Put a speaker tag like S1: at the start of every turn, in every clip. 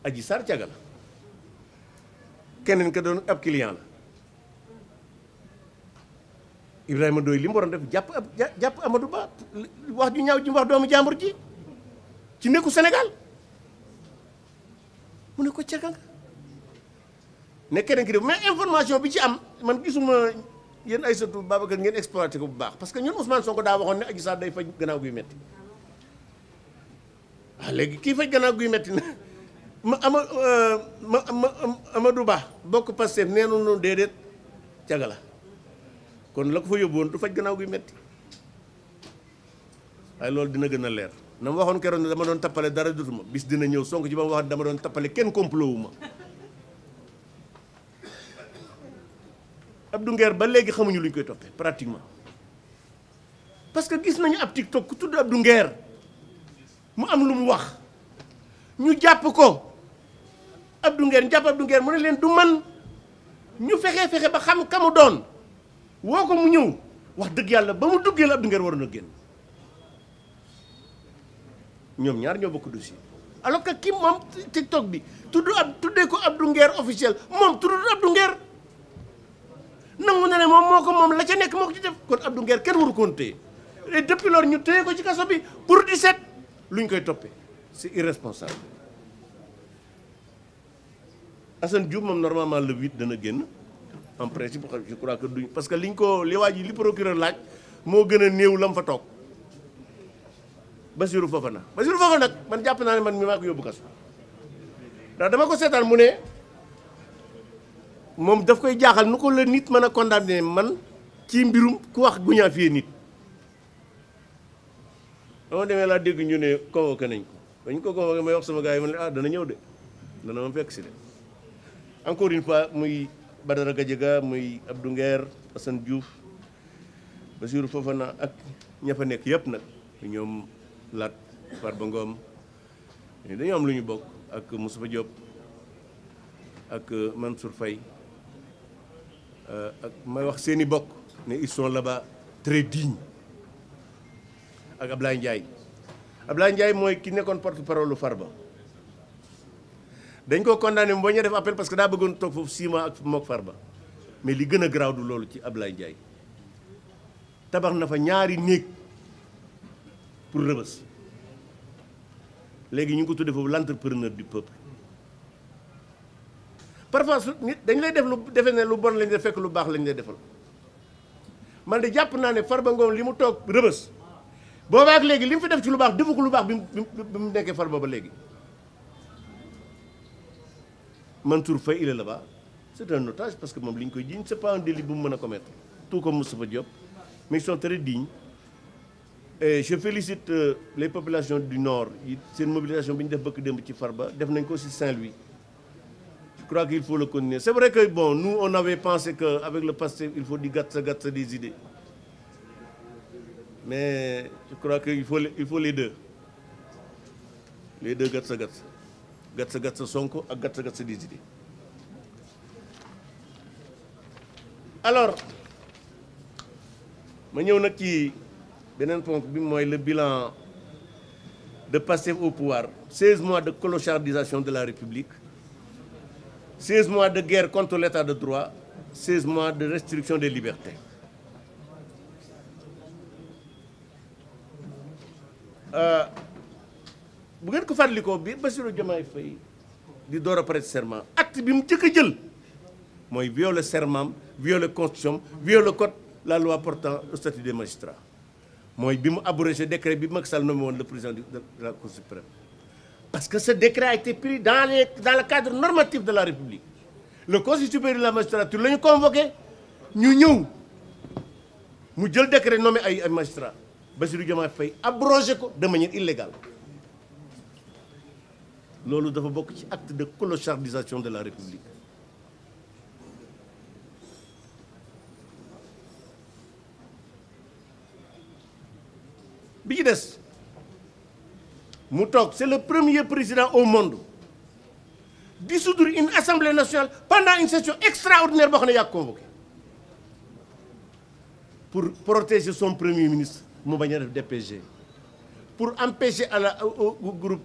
S1: Adji Sarr caga la keneen ka doon ab client la Ibrahima Ndoye li mu waroon def jàpp Amadou Ba wax ju ñaaw ji wax doomu jàmbur ji ci nekku Sénégal mu ne ko caga nga ne keneen ki def mais information bi ci am man gisuma yéen Aïssatou Babacar ngeen exploité ko bu baax parce que ñun Ousmane Sonko daa waxoon ne Adji Sarr day faj gannaaw guy metti waaw léegi kii faj gannaaw guy metti na Amadou Ba bokk Pastef nee na noonu déedéet caga la kon la ko fa yóbbu woon du faj gannaaw guy metti waaye loolu dina gën a leer na ma waxoon keroon ne dama doon tappale dara dutuma bis dina ñëw Sonko ci ba ma wax dama doon tappale kenn complot wu ma Abdou Nguer ba léegi xamuñu lu ñu koy toppee pratiquement parce que gis nañu ab TikTok ku tudd Abdou Nguer mu am lu mu wax ñu jàpp ko Abdou Nguer ñu jàpp Abdou Nguer mu ne leen du man ñu fexe ba xam ka mu doon woo ko mu ñëw wax dëgg yàlla ba mu duggee la Abdou Nguer waroon a génn ñoom ñaar ñoo bokk dossier alors que ki moom TikTok bi tuddee ko Abdou Nguer officiel moom tuddul Abdou Nguer nangu na ne moom la ca nekk moo ko ci def kon Abdou Nguer kenn waru koon téye et depuis lors ñu téye ko ci kaso bi pour 17 lu ñu koy toppee c'est irresponsable Assane Diouf moom normalement le 8 dana génn en principe je crois que duñ parce que li waa ji li procureur laaj moo gën a néew lam fa toog Bassirou Fofana nag man jàpp naa ne man mi maa ko yóbbu kaso ndax dama ko seetaan mu ne moom daf koy jaaxal nu ko la nit mën a condamné man ci mbirum ku wax guñaa fii nit dama demee laa dégg ñu ne convoqué nañ ko dañ ko convoqué may wax sama gars yi ma ne dana ñëw de dana ma fekk si de encore une fois muy Badara Gadiaga muy Abdou Nguer Assane Diouf Bassirou Fofana ak ña fa nekk yëpp nag ñoom Lat Farba Ngom dañoo am lu ñu bokk ak Moustapha Diop ak Mansour Faye ak may wax seeni bokk ne ils sont là-bas très dignes ak Ablaye Ndiaye mooy ki nekkoon porte-parole lu Farba dañ ko condamné boo ñu def appel parce que daa bëggoon toog foofu 6 mois ak mook Farba mais li gën a garaaw du loolu ci Ablaye Ndiaye tabax na fa ñaari néeg pour Rebeuss léegi ñu ngi ko tuddee foofu l'entrepreneur du peuple parfois su nit dañ lay def lu defe ne lu bon lañ def fekk lu baax lañ lay defal man de jàpp naa ne Farba Ngom li mu toog Rebeuss boobaa ak léegi li mu fi def ci lu baax defu ko lu baax bi mu nekkee Farba ba léegi Mansour Faye il est là-bas c'est un otage parce que moom li ñu koy jiiñ c'est pas un délit bu mu mën a commettre tout comme Moustapha Diop mais ils sont très dignes et je félicite les populations du nord seen mobilisation bi ñu def bëkk démb ci Farba def nañ ko ci Saint-Louis je crois qu'il faut le continuer c'est vrai que bon nous on avait pensé que avec le Pastef il faut di gatsa des idées mais je crois que il faut les deux gatsa Sonko ak gatsa des idées alors ma ñëw nag ci beneen ponk bi mooy le bilan de Pastef au pouvoir 16 mois de clochardisation de la République 16 mois de guerre contre l'état de droit 16 mois de restriction des libertés bu ngeen ko fàttalikoo bi Bassirou Diomaye Faye di door a prêter serment acte bi mu njëkk a jël mooy violer serment violer constitution violer code la loi portant le statut des magistrats mooy bi mu abrogé décret bi Macky Sall nommé woon le président de la Cour suprême parce que ce décret a été pris dans le cadre normatif de la République le Conseil supérieur de la magistrature la ñu convoqué ñu ñëw mu jël décret nommé ay magistrats Bassirou Diomaye Faye abrogé ko de manière illégale loolu dafa bokk ci acte de clochardisation de la République bi ci des mu toog c'est le premier président au monde dissoudre une assemblée nationale pendant une session extraordinaire boo xam ne yaa convoqué pour protéger son premier ministre mu bañ a def DPG pour empêcher au groupe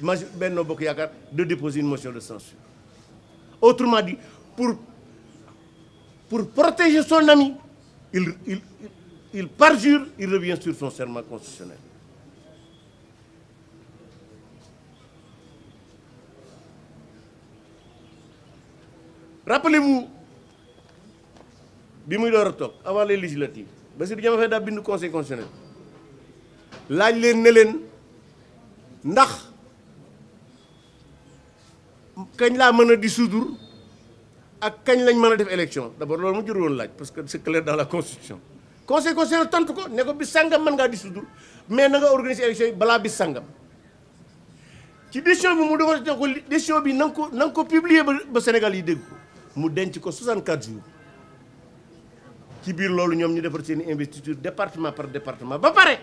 S1: Benno Bokk Yaakaar de déposer une motion de censure. Autrement dit, pour protéger son ami, il parjure, il revient sur son serment constitutionnel. Rappelez-vous, bi muy door a toog avant les législatives Bassirou Diomaye Faye daa bind conseil constitutionnel laaj leen ne leen ndax kañ laa mën a dissoudre ak kañ lañ mën a def élection d'abord loolu mu jur woon laaj parce que c'est clair dans la constitution conseil constitutionnel tontu ko ne ko bis sàngam mën ngaa dissoudre mais na nga organiser élection yi balaa bis sàngam ci décision bi mu dogal ko décision bi na nga ko publier ba Sénégal yi dégg ko mu denc ko 64 jours ci biir loolu ñoom ñu defar seen investiture département par département ba pare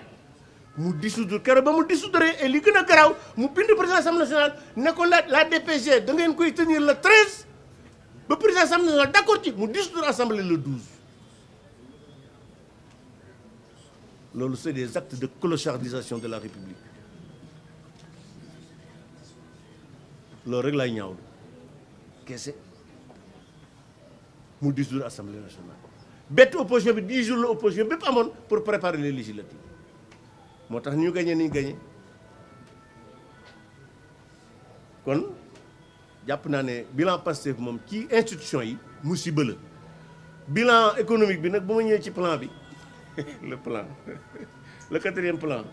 S1: mu dissoudre keroog ba mu dissoudre et li gën a garaaw mu bind président Assemblée nationale ne ko la DPG da ngeen koy tenir le 13 ba président Assemblée nationale d'accord ci mu dissoudre assemblée le 12. loolu c'est des actes de clochardisation de la République loolu rek laay ñaawlu kese mu dissoudre assemblée nationale. bett opposition bi 10 jours la opposition bépp amoon pour préparer les législatives moo tax ñu gagné ni ñu gagné kon jàpp naa ne bilan Pastef moom ci institution yi musiba la bilan économique bi nag bu ma ñëwee ci plan bi le plan le 4e plan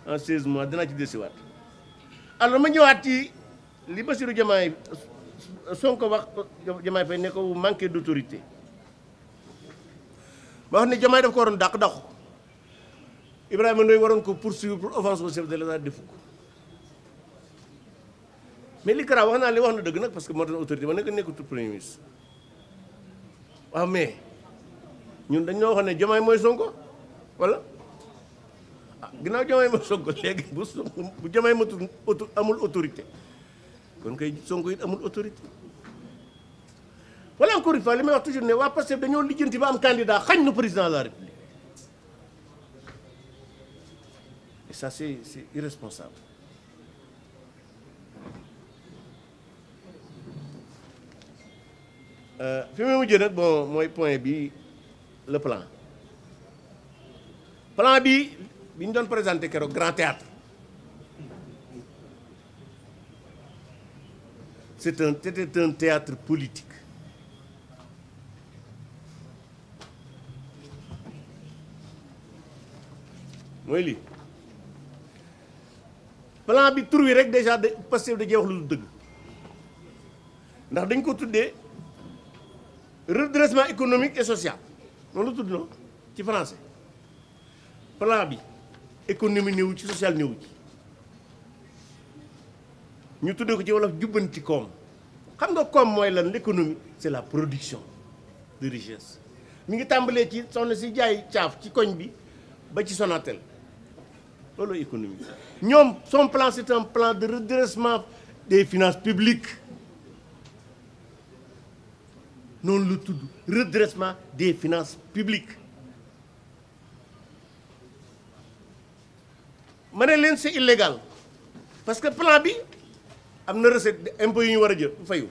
S1: en 16 mois dinaa ci desiwaat alors ma ñëwaat ci li Bassirou Diomaye Sonko wax Diomaye Faye ne ko manqué d'autorité ba wax ne Diomaye daf ko waroon dàq Ibrahima Ndoye waroon ko poursuivre pour offense au chef de l'État defu ko mais li Kara wax naa li wax na dëgg nag parce que moo tax autorité ba nekkatul premier ministre waaw mais ñun dañ ñoo waxoon ne Diomaye mooy Sonko wala ah ginnaaw Diomaye mooy Sonko léegi bu Diomaye amul autorité kon kay Sonko it amul autorité voilà encore une fois li may wax toujours ne waa Pastef dañoo lijjanti ba am candidat xañ na président de la République et ça c'est irresponsable. Fi mu mujjee nag bon mooy point bi le plan bi ñu doon présenté keroog Grand Théâtre c'était un théâtre politique. mooy lii plan bi tur wi rek déjà de Pastef da cee wax lu dul dëgg ndax dañ ko tuddee redressement économique et social noonu la tudd noonu ci français plan bi économie néew ci social néew ci ñu tuddee ko ci wolof jubbanti koom xam nga koom mooy lan l'économie c'est la production de richesse mi ngi tàmbalee ci soxna si jaay caaf ci koñ bi ba ci Sonatel loolu économie ñoom son plan c'est un plan de redressement des finances publiques noonu lu tudd redressement des finances publiques ma ne leen c'est illégal parce que plan bi am na recette impôt yu ñu war a jël fayu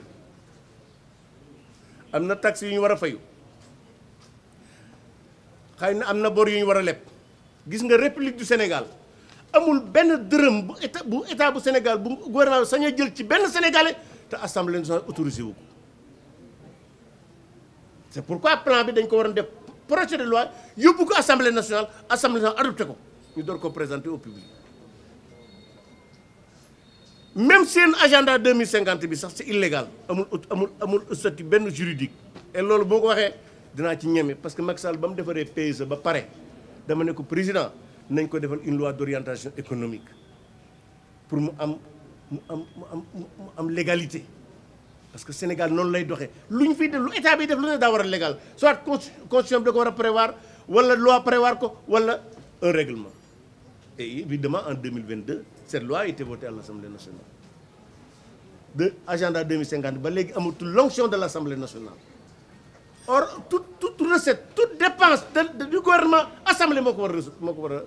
S1: am na taxe yu ñu war a fayu xëy na am na bor yu ñu war a leb gis nga République du Sénégal amul benn dërëm bu état bu Sénégal bu gouvernement bi sañ a jël ci benn sénégalais te assemblée nationale autorisé wu ko c'est pourquoi plan bi dañ ko war a def projet de loi yóbbu ko assemblée nationale adopté ko ñu door ko présenter au public même seen agenda 2050 bi sax c'est illégal amul statut benn juridique et loolu boo ko waxee dinaa ci ñeme parce que Macky Sall ba mu defaree PSE ba pare dama ne ko président nañ ko defal une loi d'orientation économique pour mu am légalité parce que Sénégal noonu lay doxee lu ñu fiy def lu état bi def lu ne daa war a légal soit constitution bi da ko war a prévoir wala loi prévoir ko wala un règlement et évidemment en 2022 cette loi a été votée à l'Assemblée nationale de agenda 2050 ba léegi amatul l'onction de l'Assemblée nationale or toute recette toute dépense du gouvernement assemblée moo ko war a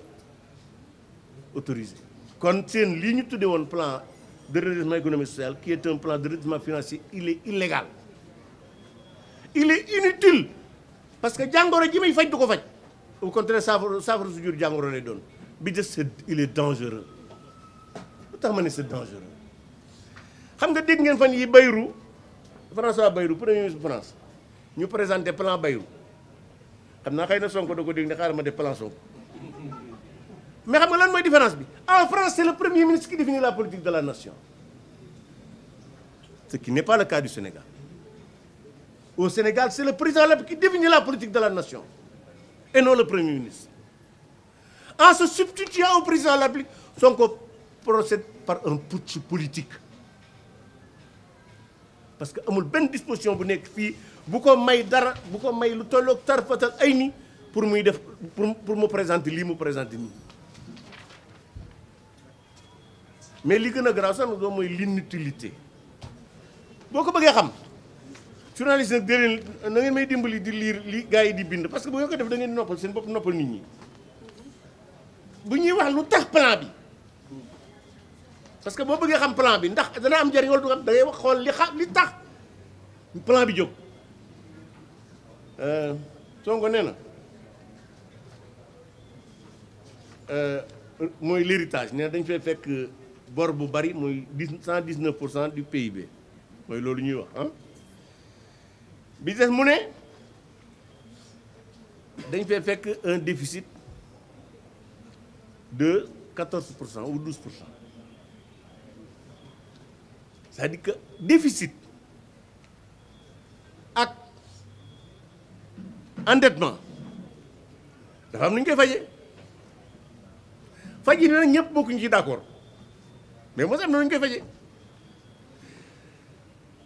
S1: autoriser kon seen lii ñu tuddee woon plan de redressement économique et social, qui est un plan de redressement financier, il est illégal. Il est inutile. Parce que jàngoro ji muy faj du ko faj. Au contraire, saafara su jur jàngoro lay doon. Bi des il est dangereux. Lu tax ma ne c'est dangereux. Xam nga dégg ngeen fan yi Bayrou, François Bayrou, premier ministre France, ñu présenté plan Bayrou. Xam naa xëy na Sonko da ko dégg ne xaaral ma def plan Sonko. Mais xam nga lan mooy différence bi? En France, c'est le premier ministre qui définit la politique de la nation. Ce qui n'est pas le cas du Sénégal. Au Sénégal, c'est le président qui définit la politique de la nation et non le premier ministre. En se substituant au président de la République, Sonko procède par un putsch politique. Parce que amul benn disposition bu nekk fii bu ko may dara bu ko may lu tolloog tarfatal ay ni pour muy def pour mu présenter lii mu présenter nii. Mais li gën a grave sax nag mooy l'inutilité. Boo ko bëggee xam. Journaliste nag déedéet na ngeen may dimbali di lire li gars yi di bind parce que bu ngeen ko def da ngeen di noppal seen bopp noppal nit ñi bu ñuy wax lu tax plan bi parce que boo bëggee xam plan bi ndax dana am njëriñ wala du am da ngay wax xool li tax plan bi jóg. Sonko nee na mooy l'héritage nee na dañ fay fekk bor bu bari mooy 119% du PIB mooy loolu ñuy wax ah. bi des mu ne dañ fay fekk un déficit de 14% ou 12%. C'est-à-dire que déficit ak endettement dafa am nu ñu koy fajee faj yi nag ñëpp bokkuñu ci d'accord mais mos am na nu ñu koy fajee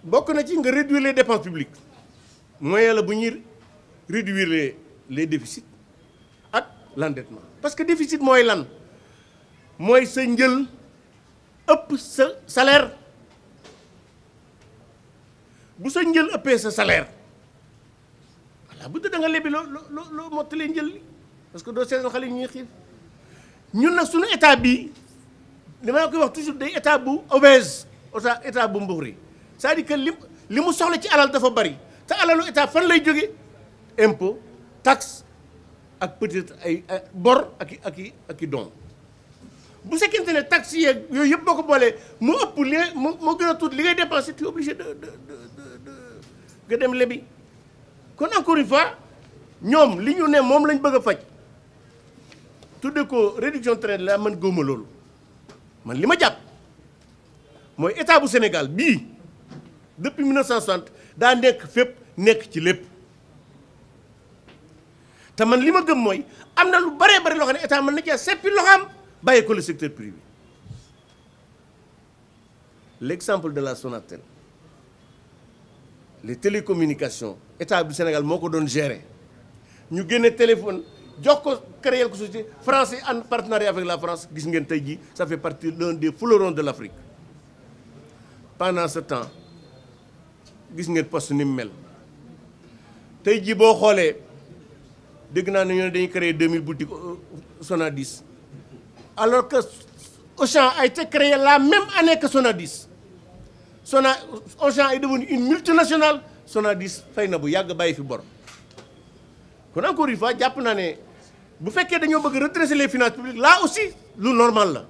S1: bokk na ci nga réduire les dépenses publiques. Moyen la bu ñuy réduire les déficits ak l'endettement parce que déficit mooy lan mooy sa njël ëpp sa salaire bu sa njël ëppee sa salaire voilà bu dee da nga lebi loo mottalee njël li parce que doo seetaan xale yi ñuy xiif ñun nag suñu état bii li ma koy wax toujours day état bu obèse état bu mbuxri c'est-à-dire que li mu soxla ci alal dafa bari. te alalu état fan lay jóge impôt taxe ak peut-être ay bor ak i don bu fekkente ne taxe yeeg yooyu yëpp boo ko boolee mu ëpp li moo gën a tuuti li ngay dépenser tu es obligé de nga dem lebi kon encore une fois ñoom li ñu ne moom lañ bëgg a faj tudde ko réduction traite la man góoma loolu man li ma jàpp mooy état bu Sénégal bii depuis 1960 daa nekk fépp nekk ci lépp te man li ma gëm mooy am na lu baree bari loo xam ne état mën na cee seppi loxoom bàyyi ko le secteur privé. L'exemple de la Sonatel les télécommunications état du Sénégal moo ko doon gérer ñu génne téléphone jox ko créer ko société français en partenariat avec la France gis ngeen tey jii ça fait partie l'un des fleurons de l'Afrique. Pendant ce temps gis ngeen poste ni mu mel tey jii boo xoolee dégg naa ne ñoo dañuy créer 2000 boutiques Sonadis alors que Auchan a été créé la même année que Sonadis Auchan est devenu une multinationale Sonadis fay na bu yàgg bàyyi fi bor kon encore une fois jàpp naa ne bu fekkee dañoo bëgg redresser les finances publiques là aussi lu normal la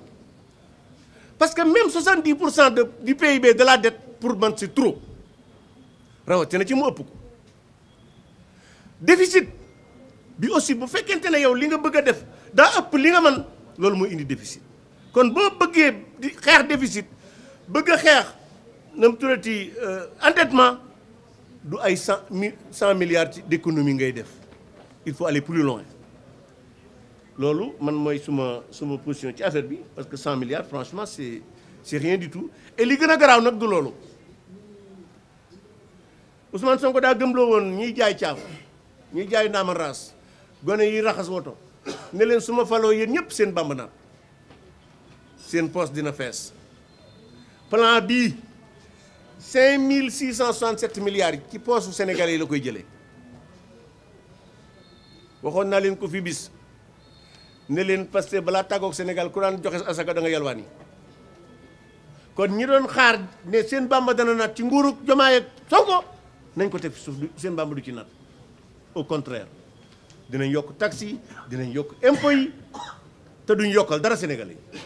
S1: parce que même 70% du PIB de la dette pour man c'est trop rawatina ci mu ëpp ko déficit bi aussi bu fekkente ne yow li nga bëgg a def daa ëpp li nga mën loolu mooy indi déficit kon boo bëggee di xeex déficit bëgg a xeex na mu tuddati endettement du ay 100 milliards d'économie ngay def il faut aller plus loin loolu man mooy suma position ci affaire bi parce que 100 milliards franchement c'est rien du tout et li gën a garaaw nag du loolu Ousmane Sonko daa gëmloo woon ñiy jaay caaf ñiy jaay ndaama raas gone yi raxas woto ne leen su ma faloo yéen ñëpp seen bamb naan seen poste dina fees plan bii 5667 milliards ci poste Sénégalais yi la koy jëlee waxoon naa leen ko fi bis ne leen parce que balaa tàggoog Sénégal ku daan joxe asaka da nga yalwaan yi kon ñi doon xaar ne seen Bamba dana naat ci nguuru Diomaye ak Sonko nañ ko teg fi suuf seen Bamba du ci naat au contraire dinañ yokk taxes yi dinañ yokk impôts yi te duñ yokkal dara Sénégalais yi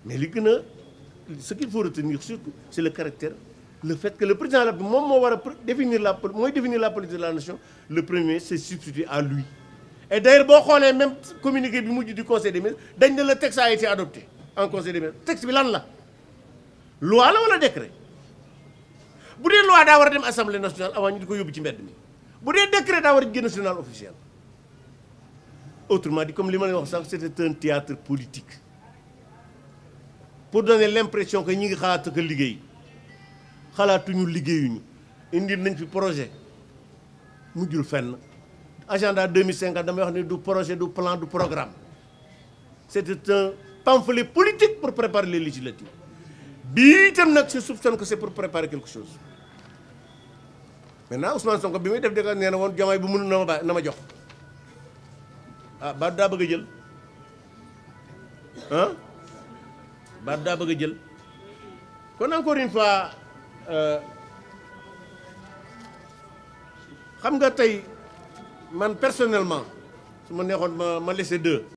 S1: mais li gën a ce qu'il faut retenir surtout c'est le caractère le fait que le président de la République moom moo war a définir la politique de la nation. Le premier c'est substituer à lui et d'ailleurs boo xoolee même communiqué bi mujj du conseil des ministres dañ ne le texte a été adopté en conseil des ministres texte bi lan la loi la wala décret bu dee loi daa war a dem assemblée nationale avant ñu di ko yóbbu ci mbedd mi bu dee décret daa war a génn journal officiel. Autrement dit comme li ma leen wax sànq c'était un théâtre politique pour donner l'impression que ñi ngi xalaat que liggéey xalaatuñu liggéeyuñu indi nañ fi projet mujjul fenn agenda 2050 damay wax ne du projet du plan du programme c'était un pamphlet politique pour préparer les législatives bii itam nag je soupçonne que c'est pour préparer quelque chose. Maintenant Ousmane Sonko bi muy def dëgg nee na woon Diomaye bu mënul na ma jox ah ba daa bëgg a jël ah ba daa bëgg a jël kon encore une fois xam nga tey man personnellement su ma neexoon ma laisser deux.